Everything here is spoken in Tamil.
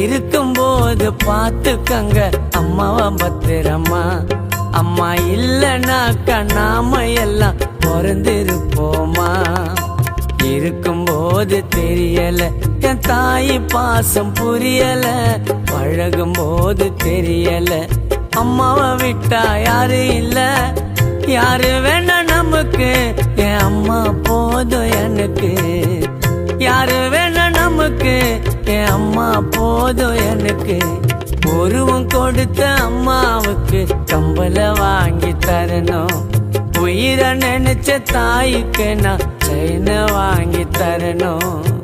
இருக்கும்போது பார்த்துக்கங்க அம்மாவா பத்திரமா. அம்மா இல்லைனாக்கா நாம எல்லாம் பிறந்திருப்போமா. இருக்கும்போது தெரியல என் தாய் பாசம் புரியல, பழகும்போது தெரியல அம்மாவை விட்டா யாரு இல்ல. யாரு வேணா நமக்கு, என் அம்மா போதும் எனக்கு. யாரு வேணா நமக்கு, என் அம்மா போதும் எனக்கு. உருவம் கொடுத்த அம்மாவுக்கு கம்பல வாங்கி தரணும். உயிரை நினைச்ச தாய்க்கு நான் செயினை வாங்கி தரணும்.